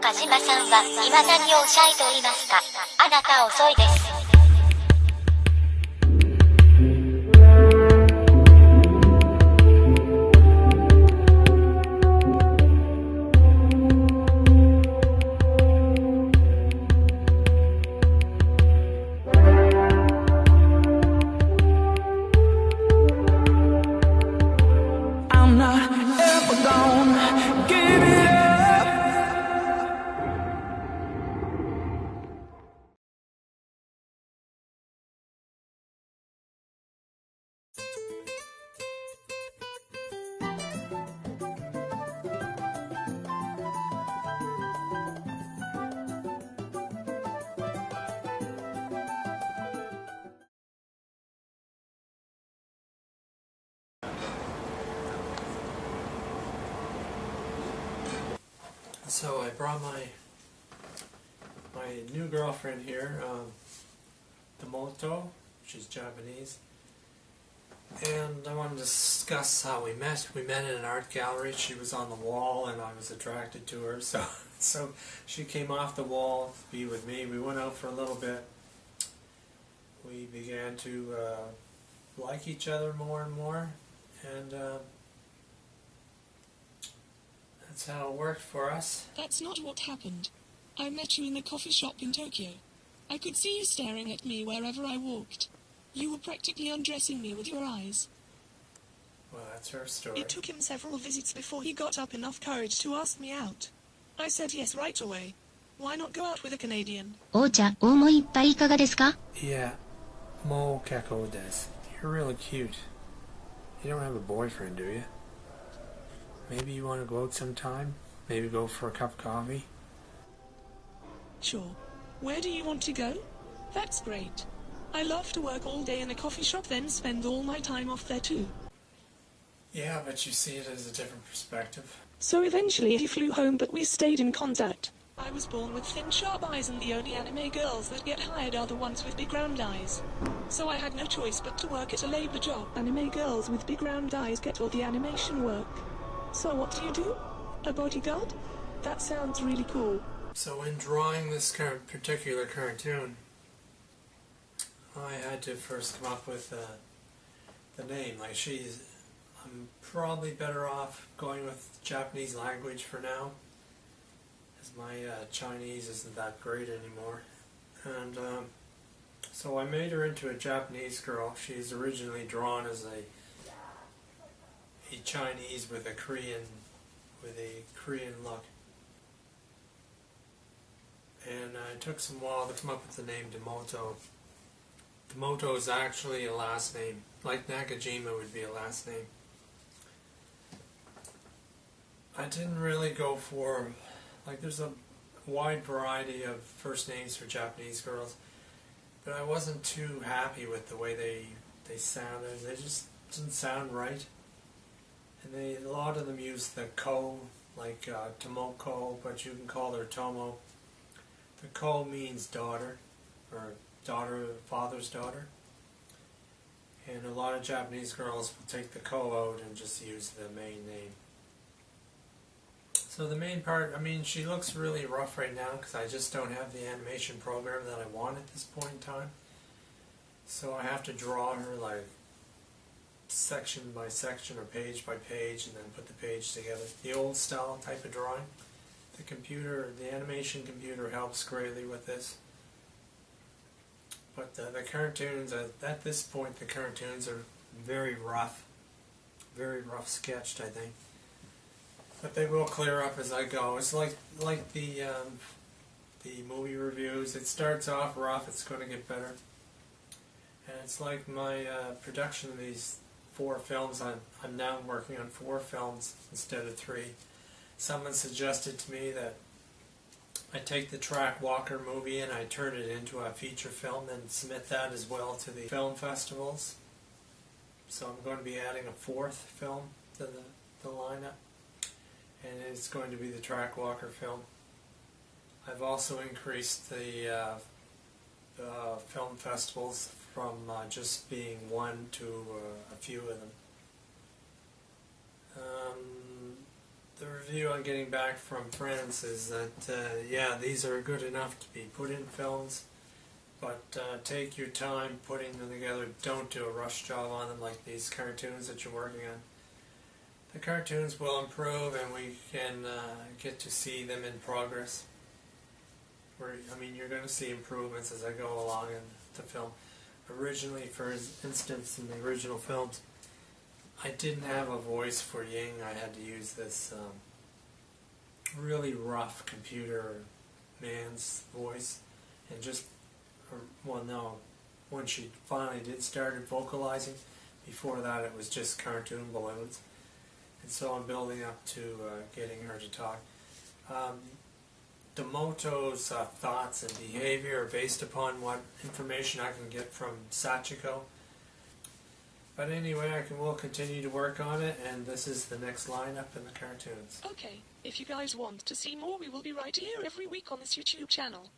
田島さんは今何をおっしゃいと言いますか。あなた遅いです。So I brought my new girlfriend here, Domoto, which is Japanese, and I want to discuss how we met. We met in an art gallery. She was on the wall, and I was attracted to her. So she came off the wall to be with me. We went out for a little bit. We began to like each other more and more, and that's how it worked for us. That's not what happened. I met you in a coffee shop in Tokyo. I could see you staring at me wherever I walked. You were practically undressing me with your eyes. Well, that's her story. It took him several visits before he got up enough courage to ask me out. I said yes right away. Why not go out with a Canadian? お茶、おもう一杯いかがですか? Yeah, mo kako desu. You're really cute. You don't have a boyfriend, do you? Maybe you want to go out sometime? Maybe go for a cup of coffee? Sure. Where do you want to go? That's great. I love to work all day in a coffee shop, then spend all my time off there too. Yeah, but you see it as a different perspective. So eventually he flew home, but we stayed in contact. I was born with thin, sharp eyes, and the only anime girls that get hired are the ones with big round eyes. So I had no choice but to work at a labor job. Anime girls with big round eyes get all the animation work. So what do? A bodyguard? That sounds really cool. So in drawing this particular cartoon, I had to first come up with the name. Like I'm probably better off going with Japanese language for now, as my Chinese isn't that great anymore. And so I made her into a Japanese girl. She's originally drawn as a Chinese with a Korean look. And it took some while to come up with the name Domoto. Domoto is actually a last name, like Nakajima would be a last name. I didn't really go for, like, there's a wide variety of first names for Japanese girls, but I wasn't too happy with the way they sounded. They just didn't sound right. And a lot of them use the ko, like Tomoko, but you can call her Tomo. The ko means daughter, or daughter, father's daughter. And a lot of Japanese girls will take the ko out and just use the main name. So the main part, I mean, she looks really rough right now because I just don't have the animation program that I want at this point in time. So I have to draw her like section by section or page by page and then put the page together. The old style type of drawing. The animation computer helps greatly with this. But the cartoons, at this point the cartoons are very rough sketched, I think. But they will clear up as I go. It's like the movie reviews. It starts off rough, it's going to get better. And it's like my production of these 4 films. I'm now working on 4 films instead of 3. Someone suggested to me that I take the Track Walker movie and I turn it into a feature film and submit that as well to the film festivals. So I'm going to be adding a 4th film to the lineup, and it's going to be the Track Walker film. I've also increased the film festivals from just being 1 to a few of them. the review on getting back from friends is that, yeah, these are good enough to be put in films, but take your time putting them together. Don't do a rush job on them like these cartoons that you're working on. The cartoons will improve, and we can get to see them in progress. I mean, you're going to see improvements as I go along in the film. Originally, for instance, in the original films, I didn't have a voice for Ying. I had to use this really rough computer man's voice, and just, well, no, when she finally did start vocalizing, before that it was just cartoon balloons. And so I'm building up to getting her to talk. Domoto's thoughts and behavior are based upon what information I can get from Sachiko. But anyway, we'll continue to work on it, and this is the next lineup in the cartoons. Okay, if you guys want to see more, we will be right here every week on this YouTube channel.